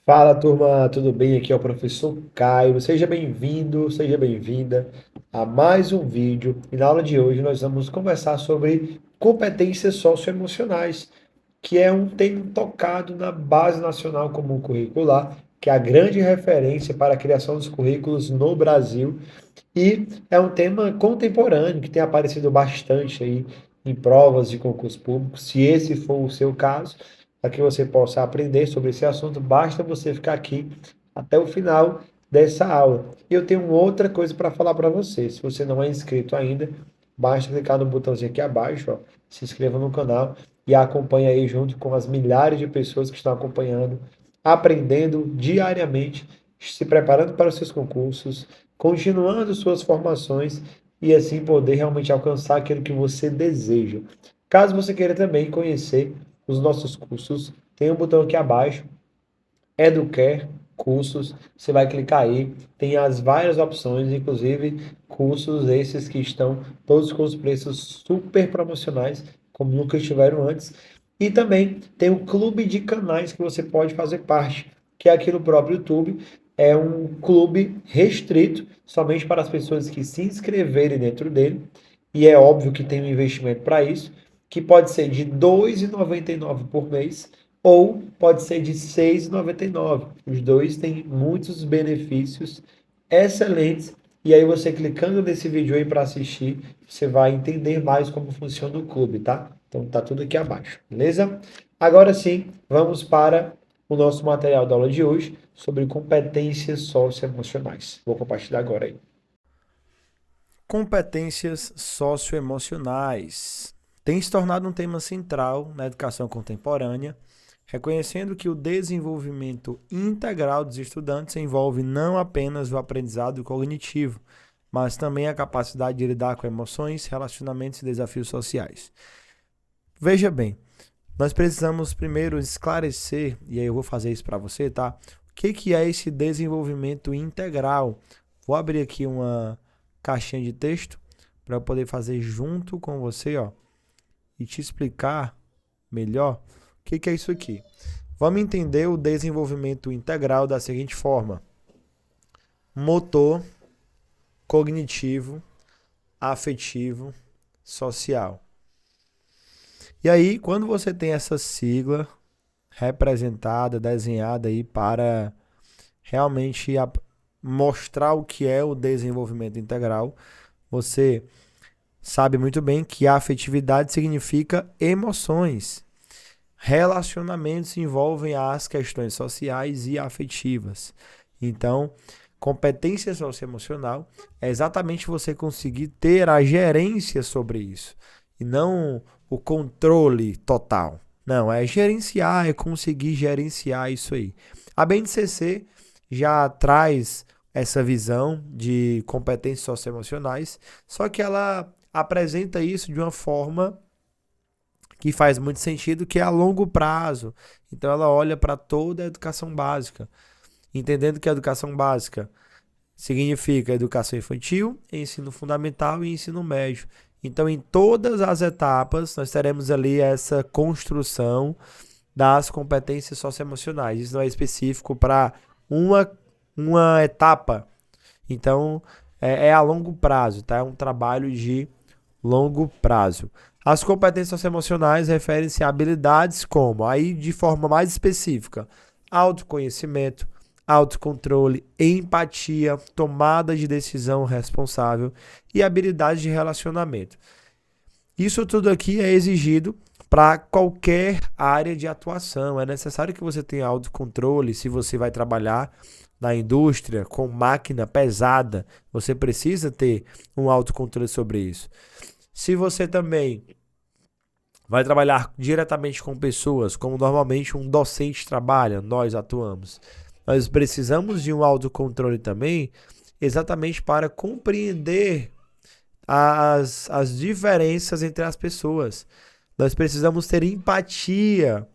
Fala, turma, tudo bem? Aqui é o professor Caio. Seja bem-vindo, seja bem-vinda a mais um vídeo. E na aula de hoje nós vamos conversar sobre competências socioemocionais, que é um tema tocado na Base Nacional Comum Curricular, que é a grande referência para a criação dos currículos no Brasil. E é um tema contemporâneo que tem aparecido bastante aí em provas de concurso público. Se esse for o seu caso, para que você possa aprender sobre esse assunto, basta você ficar aqui até o final dessa aula. E eu tenho outra coisa para falar para você. Se você não é inscrito ainda, basta clicar no botãozinho aqui abaixo, ó, se inscreva no canal e acompanhe aí junto com as milhares de pessoas que estão acompanhando, aprendendo diariamente, se preparando para os seus concursos, continuando suas formações e assim poder realmente alcançar aquilo que você deseja. Caso você queira também conhecer os nossos cursos, tem um botão aqui abaixo, Educare Cursos, você vai clicar aí, tem as várias opções, inclusive cursos esses que estão todos com os preços super promocionais, como nunca estiveram antes. E também tem o clube de canais que você pode fazer parte, que é aqui no próprio YouTube. É um clube restrito somente para as pessoas que se inscreverem dentro dele. E é óbvio que tem um investimento para isso, que pode ser de R$ 2,99 por mês ou pode ser de R$ 6,99. Os dois têm muitos benefícios excelentes. E aí você clicando nesse vídeo aí para assistir, você vai entender mais como funciona o clube, tá? Então tá tudo aqui abaixo, beleza? Agora sim, vamos para o nosso material da aula de hoje sobre competências socioemocionais. Vou compartilhar agora aí. Competências socioemocionais tem se tornado um tema central na educação contemporânea, reconhecendo que o desenvolvimento integral dos estudantes envolve não apenas o aprendizado cognitivo, mas também a capacidade de lidar com emoções, relacionamentos e desafios sociais. Veja bem, nós precisamos primeiro esclarecer, e aí eu vou fazer isso para você, tá? O que é esse desenvolvimento integral? Vou abrir aqui uma caixinha de texto para eu poder fazer junto com você, ó, e te explicar melhor o que é isso aqui. Vamos entender o desenvolvimento integral da seguinte forma: motor, cognitivo, afetivo, social. E aí, quando você tem essa sigla representada, desenhada aí para realmente mostrar o que é o desenvolvimento integral, você sabe muito bem que a afetividade significa emoções. Relacionamentos envolvem as questões sociais e afetivas. Então, competência socioemocional é exatamente você conseguir ter a gerência sobre isso e não o controle total. Não, é gerenciar, é conseguir gerenciar isso aí. A BNCC já traz essa visão de competências socioemocionais, só que ela apresenta isso de uma forma que faz muito sentido, que é a longo prazo. Então ela olha para toda a educação básica, entendendo que a educação básica significa educação infantil, ensino fundamental e ensino médio. Então, em todas as etapas, nós teremos ali essa construção das competências socioemocionais. Isso não é específico para uma, uma etapa. Então, é a longo prazo, tá? É um trabalho de longo prazo. As competências socioemocionais referem-se a habilidades como, aí de forma mais específica, autoconhecimento, autocontrole, empatia, tomada de decisão responsável e habilidade de relacionamento. Isso tudo aqui é exigido para qualquer área de atuação. É necessário que você tenha autocontrole se você vai trabalhar na indústria com máquina pesada. Você precisa ter um autocontrole sobre isso. Se você também vai trabalhar diretamente com pessoas, como normalmente um docente trabalha, nós atuamos, nós precisamos de um autocontrole também, exatamente para compreender as diferenças entre as pessoas. Nós precisamos ter empatia,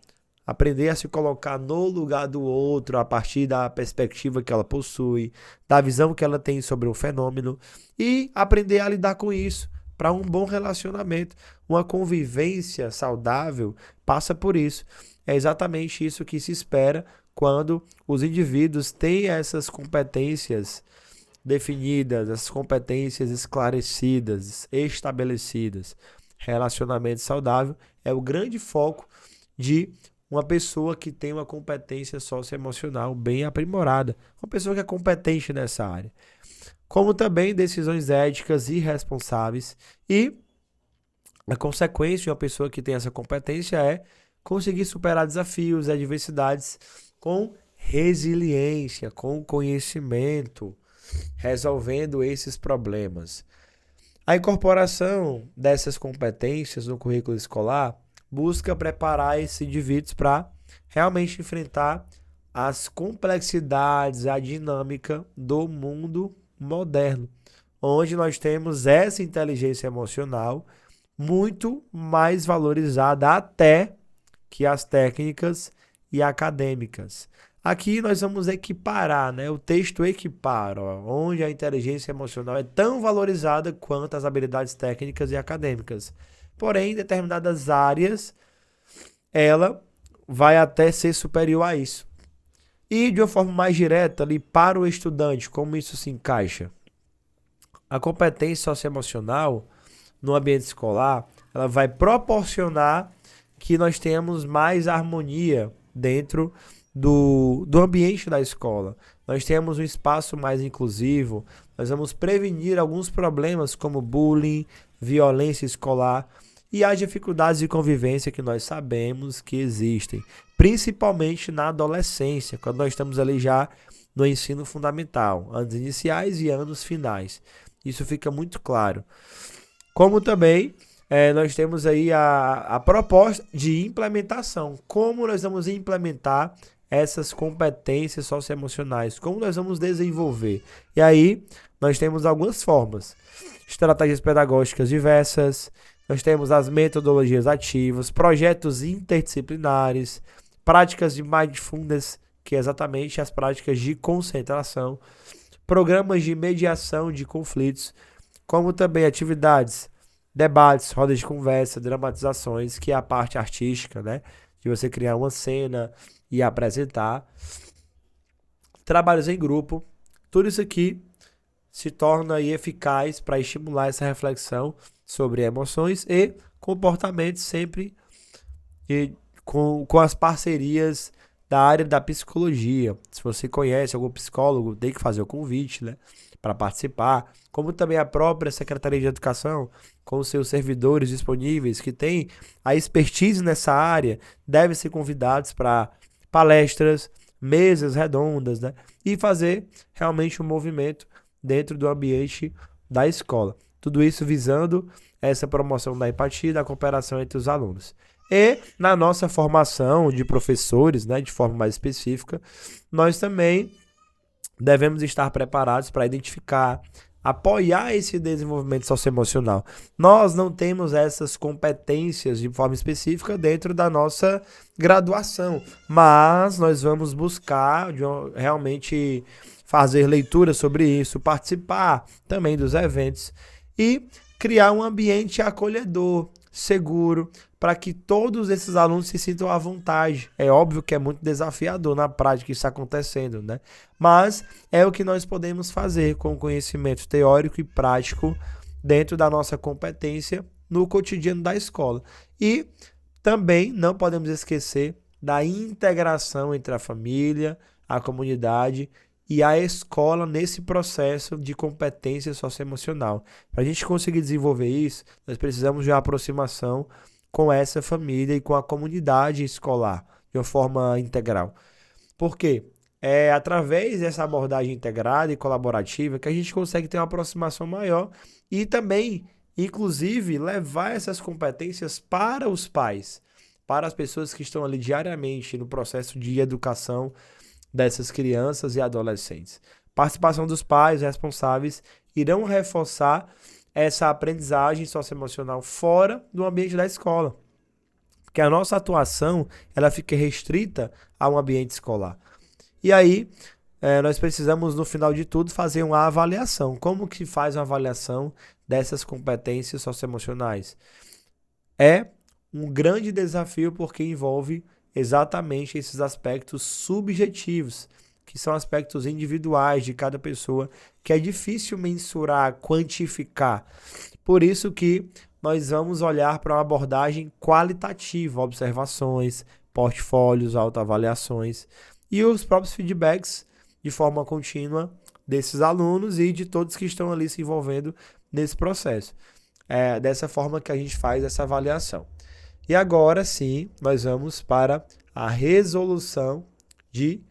aprender a se colocar no lugar do outro a partir da perspectiva que ela possui, da visão que ela tem sobre o fenômeno e aprender a lidar com isso para um bom relacionamento. Uma convivência saudável passa por isso. É exatamente isso que se espera quando os indivíduos têm essas competências definidas, essas competências esclarecidas, estabelecidas. Relacionamento saudável é o grande foco de uma pessoa que tem uma competência socioemocional bem aprimorada, uma pessoa que é competente nessa área. Como também decisões éticas e responsáveis, e a consequência de uma pessoa que tem essa competência é conseguir superar desafios e adversidades com resiliência, com conhecimento, resolvendo esses problemas. A incorporação dessas competências no currículo escolar busca preparar esses indivíduos para realmente enfrentar as complexidades, a dinâmica do mundo moderno, onde nós temos essa inteligência emocional muito mais valorizada até que as técnicas e acadêmicas. Aqui nós vamos equiparar, né? O texto equipara, ó, onde a inteligência emocional é tão valorizada quanto as habilidades técnicas e acadêmicas. Porém, em determinadas áreas, ela vai até ser superior a isso. E de uma forma mais direta, ali para o estudante, como isso se encaixa? A competência socioemocional no ambiente escolar, ela vai proporcionar que nós tenhamos mais harmonia dentro do ambiente da escola. Nós temos um espaço mais inclusivo, nós vamos prevenir alguns problemas como bullying, violência escolar e as dificuldades de convivência que nós sabemos que existem, principalmente na adolescência, quando nós estamos ali já no ensino fundamental, anos iniciais e anos finais. Isso fica muito claro. Como também nós temos aí a proposta de implementação. Como nós vamos implementar essas competências socioemocionais? Como nós vamos desenvolver? E aí nós temos algumas formas. Estratégias pedagógicas diversas, nós temos as metodologias ativas, projetos interdisciplinares, práticas de mindfulness, que é exatamente as práticas de concentração, programas de mediação de conflitos, como também atividades, debates, rodas de conversa, dramatizações, que é a parte artística, né? De você criar uma cena e apresentar. Trabalhos em grupo. Tudo isso aqui se torna aí eficaz para estimular essa reflexão sobre emoções e comportamentos, sempre com as parcerias da área da psicologia. Se você conhece algum psicólogo, tem que fazer o convite, né, para participar, como também a própria Secretaria de Educação, com seus servidores disponíveis que têm a expertise nessa área, devem ser convidados para palestras, mesas redondas, né, e fazer realmente um movimento dentro do ambiente da escola. Tudo isso visando essa promoção da empatia e da cooperação entre os alunos. E na nossa formação de professores, né, de forma mais específica, nós também devemos estar preparados para identificar, apoiar esse desenvolvimento socioemocional. Nós não temos essas competências de forma específica dentro da nossa graduação, mas nós vamos buscar realmente fazer leitura sobre isso, participar também dos eventos e criar um ambiente acolhedor, seguro, para que todos esses alunos se sintam à vontade. É óbvio que é muito desafiador na prática isso acontecendo, né? Mas é o que nós podemos fazer com conhecimento teórico e prático dentro da nossa competência no cotidiano da escola. E também não podemos esquecer da integração entre a família, a comunidade e a escola nesse processo de competência socioemocional. Para a gente conseguir desenvolver isso, nós precisamos de uma aproximação com essa família e com a comunidade escolar de uma forma integral. Por quê? É através dessa abordagem integrada e colaborativa que a gente consegue ter uma aproximação maior e também, inclusive, levar essas competências para os pais, para as pessoas que estão ali diariamente no processo de educação dessas crianças e adolescentes. Participação dos pais responsáveis irão reforçar essa aprendizagem socioemocional fora do ambiente da escola. Porque a nossa atuação, ela fica restrita a um ambiente escolar. E aí, nós precisamos, no final de tudo, fazer uma avaliação. Como que faz uma avaliação dessas competências socioemocionais? É um grande desafio porque envolve exatamente esses aspectos subjetivos, que são aspectos individuais de cada pessoa, que é difícil mensurar, quantificar. Por isso que nós vamos olhar para uma abordagem qualitativa, observações, portfólios, autoavaliações e os próprios feedbacks de forma contínua desses alunos e de todos que estão ali se envolvendo nesse processo. É dessa forma que a gente faz essa avaliação. E agora sim, nós vamos para a resolução de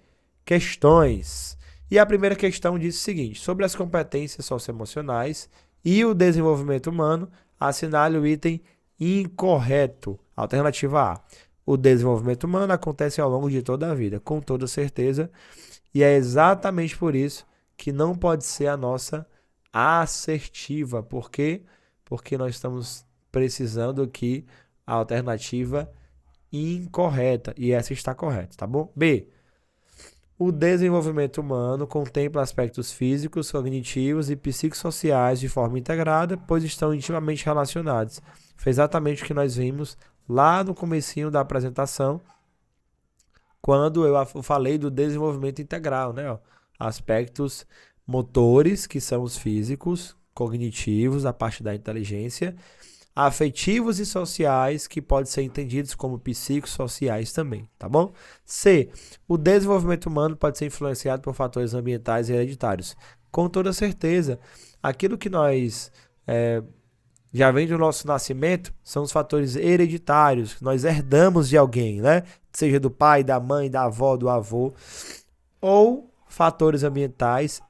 questões. E a primeira questão diz o seguinte: sobre as competências socioemocionais e o desenvolvimento humano, assinale o item incorreto. Alternativa A. O desenvolvimento humano acontece ao longo de toda a vida, com toda certeza, e é exatamente por isso que não pode ser a nossa assertiva. Por quê? Porque nós estamos precisando aqui a alternativa incorreta, e essa está correta, tá bom? B. O desenvolvimento humano contempla aspectos físicos, cognitivos e psicossociais de forma integrada, pois estão intimamente relacionados. Foi exatamente o que nós vimos lá no comecinho da apresentação, quando eu falei do desenvolvimento integral, né? Ó, aspectos motores, que são os físicos, cognitivos, a parte da inteligência, afetivos e sociais, que podem ser entendidos como psicossociais também, tá bom? C. O desenvolvimento humano pode ser influenciado por fatores ambientais e hereditários. Com toda certeza, aquilo que nós já vem do nosso nascimento são os fatores hereditários, que nós herdamos de alguém, né? Seja do pai, da mãe, da avó, do avô, ou fatores ambientais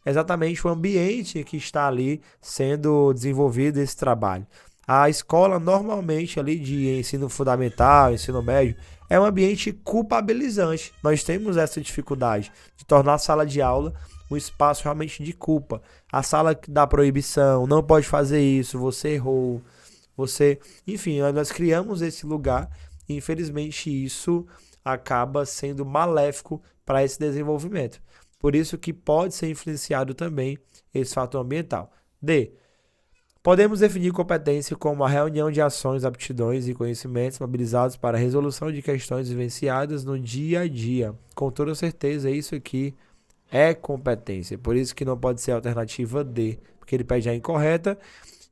exatamente o ambiente que está ali sendo desenvolvido esse trabalho. A escola normalmente ali de ensino fundamental, ensino médio, é um ambiente culpabilizante. Nós temos essa dificuldade de tornar a sala de aula um espaço realmente de culpa. A sala da proibição, não pode fazer isso, você errou, enfim, nós criamos esse lugar e infelizmente isso acaba sendo maléfico para esse desenvolvimento. Por isso que pode ser influenciado também esse fator ambiental. D. Podemos definir competência como a reunião de ações, aptidões e conhecimentos mobilizados para a resolução de questões vivenciadas no dia a dia. Com toda certeza, isso aqui é competência. Por isso que não pode ser a alternativa D, porque ele pede a incorreta.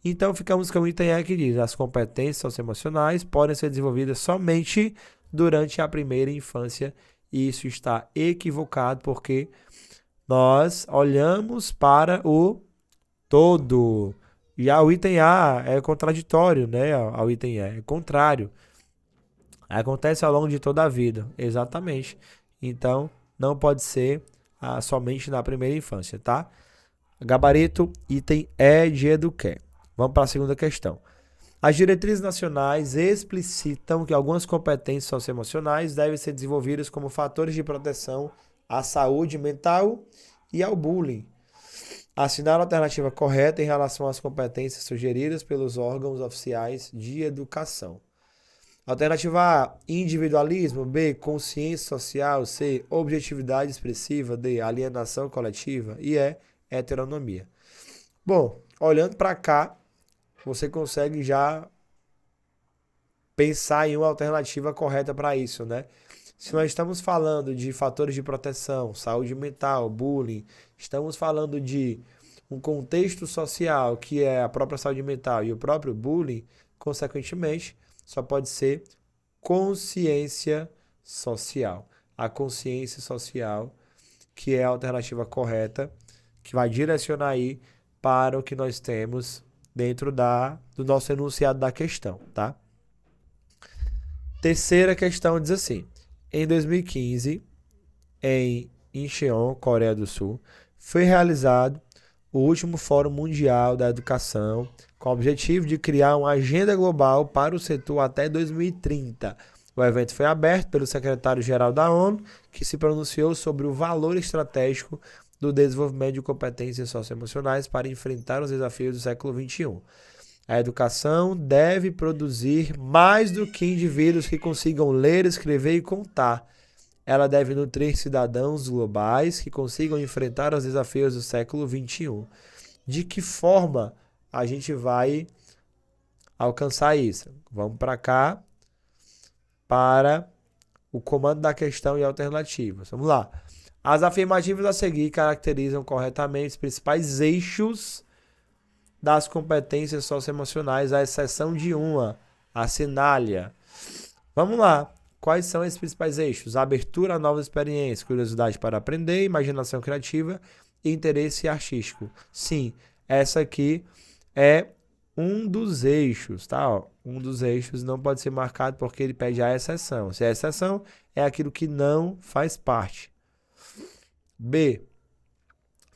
Então, ficamos com o item E que diz: as competências socioemocionais podem ser desenvolvidas somente durante a primeira infância. E isso está equivocado, porque nós olhamos para o todo. E o item A é contraditório, né? Ao item E é contrário. Acontece ao longo de toda a vida, exatamente. Então, não pode ser somente na primeira infância, tá? Gabarito, item E de Eduquer. Vamos para a segunda questão. As diretrizes nacionais explicitam que algumas competências socioemocionais devem ser desenvolvidas como fatores de proteção à saúde mental e ao bullying. Assinar a alternativa correta em relação às competências sugeridas pelos órgãos oficiais de educação. Alternativa A, individualismo. B, consciência social. C, objetividade expressiva. D, alienação coletiva. E E, heteronomia. Bom, olhando para cá, você consegue já pensar em uma alternativa correta para isso, né? Se nós estamos falando de fatores de proteção, saúde mental, bullying, estamos falando de um contexto social que é a própria saúde mental e o próprio bullying, consequentemente, só pode ser consciência social. A consciência social, que é a alternativa correta, que vai direcionar aí para o que nós temos dentro do nosso enunciado da questão, tá? Terceira questão diz assim: em 2015, em Incheon, Coreia do Sul, foi realizado o último Fórum Mundial da Educação, com o objetivo de criar uma agenda global para o setor até 2030. O evento foi aberto pelo secretário-geral da ONU, que se pronunciou sobre o valor estratégico do desenvolvimento de competências socioemocionais para enfrentar os desafios do século XXI. A educação deve produzir mais do que indivíduos que consigam ler, escrever e contar. Ela deve nutrir cidadãos globais que consigam enfrentar os desafios do século XXI. De que forma a gente vai alcançar isso? Vamos para cá. para o comando da questão e alternativas. Vamos lá. As afirmativas a seguir caracterizam corretamente os principais eixos das competências socioemocionais, à exceção de uma, assinale-a. Vamos lá. Quais são esses principais eixos? Abertura a novas experiências, curiosidade para aprender, imaginação criativa e interesse artístico. Sim, essa aqui é um dos eixos, tá? Ó, um dos eixos não pode ser marcado porque ele pede a exceção. Se é a exceção, é aquilo que não faz parte. B.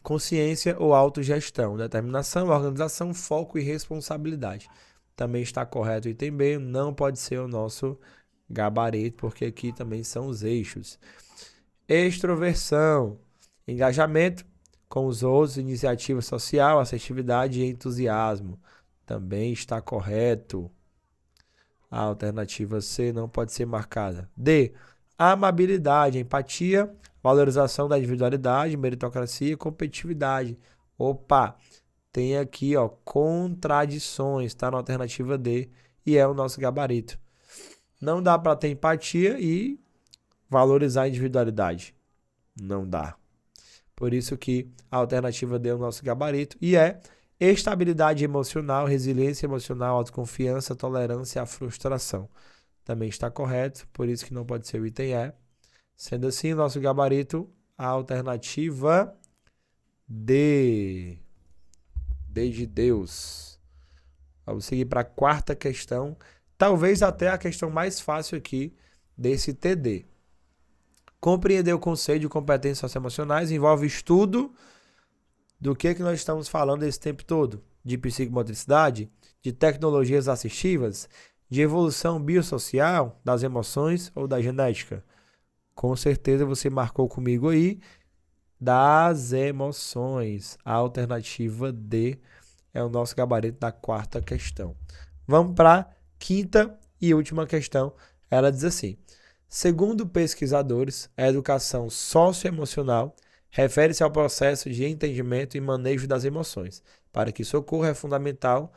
Consciência ou autogestão, determinação, organização, foco e responsabilidade. Também está correto o item B, não pode ser o nosso gabarito, porque aqui também são os eixos. Extroversão, engajamento com os outros, iniciativa social, assertividade e entusiasmo. Também está correto. A alternativa C não pode ser marcada. D. Amabilidade, empatia, valorização da individualidade, meritocracia e competitividade. Opa, tem aqui, ó, contradições, está na alternativa D e é o nosso gabarito. Não dá para ter empatia e valorizar a individualidade. Não dá. Por isso que a alternativa D é o nosso gabarito e é estabilidade emocional, resiliência emocional, autoconfiança, tolerância à frustração. Também está correto, por isso que não pode ser o item E. Sendo assim, nosso gabarito, a alternativa D. D de Deus. Vamos seguir para a quarta questão. Talvez até a questão mais fácil aqui desse TD. Compreender o conceito de competências socioemocionais envolve estudo do que nós estamos falando esse tempo todo? De psicomotricidade, de tecnologias assistivas, de evolução biosocial, das emoções ou da genética? Com certeza você marcou comigo aí das emoções. A alternativa D é o nosso gabarito da quarta questão. Vamos para a quinta e última questão. Ela diz assim: segundo pesquisadores, a educação socioemocional refere-se ao processo de entendimento e manejo das emoções. Para que isso ocorra, é fundamental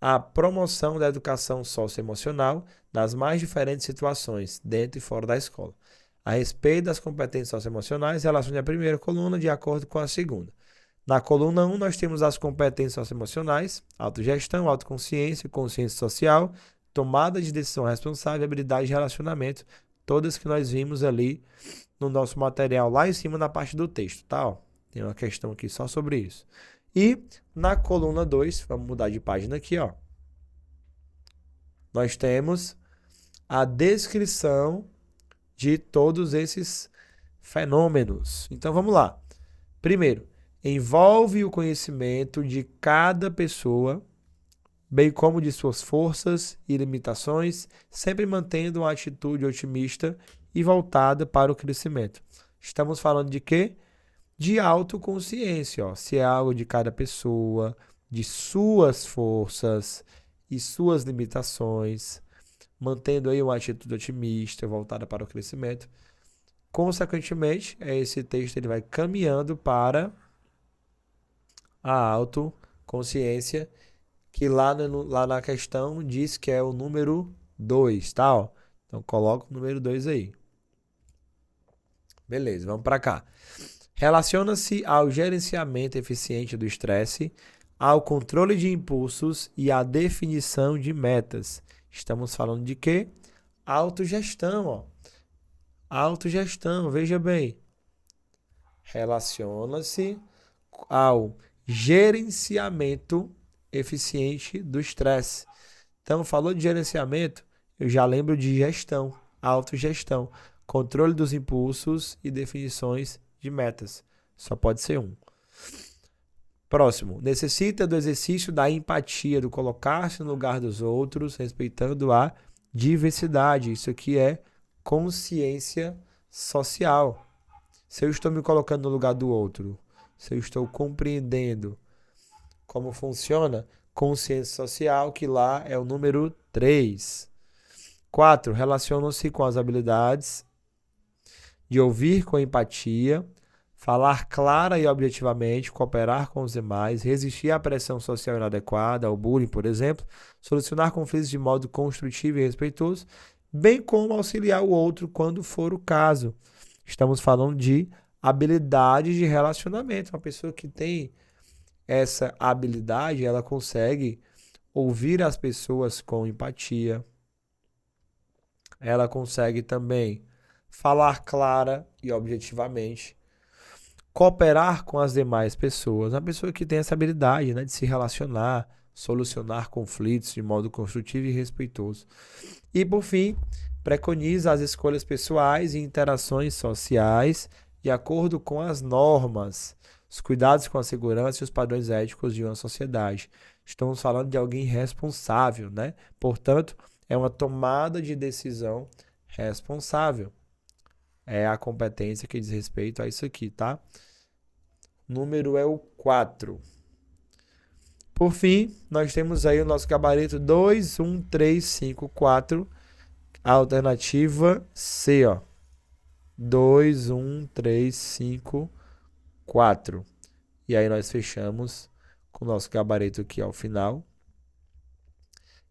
a promoção da educação socioemocional nas mais diferentes situações, dentro e fora da escola. A respeito das competências socioemocionais, relacione a primeira coluna de acordo com a segunda. Na coluna 1, nós temos as competências socioemocionais: autogestão, autoconsciência, consciência social, tomada de decisão responsável, habilidade de relacionamento, todas que nós vimos ali no nosso material lá em cima na parte do texto, tá? Ó, tem uma questão aqui só sobre isso. E na coluna 2, vamos mudar de página aqui, ó. Nós temos a descrição de todos esses fenômenos. Então vamos lá. Primeiro, envolve o conhecimento de cada pessoa, bem como de suas forças e limitações, sempre mantendo uma atitude otimista e voltada para o crescimento. Estamos falando de quê? De autoconsciência, ó. Se é algo de cada pessoa, de suas forças e suas limitações, mantendo aí uma atitude otimista, voltada para o crescimento. Consequentemente, esse texto ele vai caminhando para a autoconsciência, que lá na questão diz que é o número 2, tá? Ó. Então, coloca o número 2 aí. Beleza, vamos para cá. Relaciona-se ao gerenciamento eficiente do estresse, ao controle de impulsos e à definição de metas. Estamos falando de quê? Autogestão, ó. Autogestão, veja bem. Relaciona-se ao gerenciamento eficiente do estresse. Então, falou de gerenciamento, eu já lembro de gestão, autogestão, controle dos impulsos e definições de metas. Só pode ser um. Próximo. Necessita do exercício da empatia, do colocar-se no lugar dos outros, respeitando a diversidade. Isso aqui é consciência social. Se eu estou me colocando no lugar do outro, se eu estou compreendendo como funciona, consciência social, que lá é o número 3. 4. Relacionam-se com as habilidades de ouvir com empatia, falar clara e objetivamente, cooperar com os demais, resistir à pressão social inadequada, ao bullying, por exemplo, solucionar conflitos de modo construtivo e respeitoso, bem como auxiliar o outro quando for o caso. Estamos falando de habilidade de relacionamento. Uma pessoa que tem essa habilidade, ela consegue ouvir as pessoas com empatia. Ela consegue também falar clara e objetivamente, cooperar com as demais pessoas. Uma pessoa que tem essa habilidade, né, de se relacionar, solucionar conflitos de modo construtivo e respeitoso. E, por fim, preconiza as escolhas pessoais e interações sociais de acordo com as normas, os cuidados com a segurança e os padrões éticos de uma sociedade. Estamos falando de alguém responsável, né? Portanto, é uma tomada de decisão responsável. É a competência que diz respeito a isso aqui, tá? Número é o 4. Por fim, nós temos aí o nosso gabarito 2, 1, 3, 5, 4. A alternativa C, ó. 2, 1, 3, 5, 4. E aí nós fechamos com o nosso gabarito aqui ao final.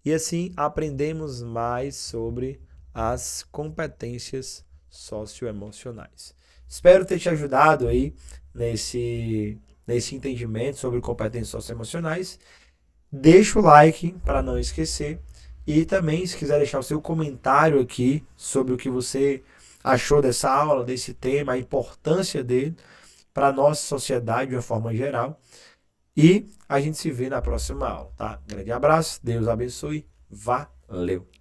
E assim aprendemos mais sobre as competências socioemocionais. Espero ter te ajudado aí nesse entendimento sobre competências socioemocionais. Deixa o like para não esquecer. E também, se quiser deixar o seu comentário aqui sobre o que você achou dessa aula, desse tema, a importância dele para a nossa sociedade de uma forma geral. E a gente se vê na próxima aula, tá? Grande abraço, Deus abençoe, valeu!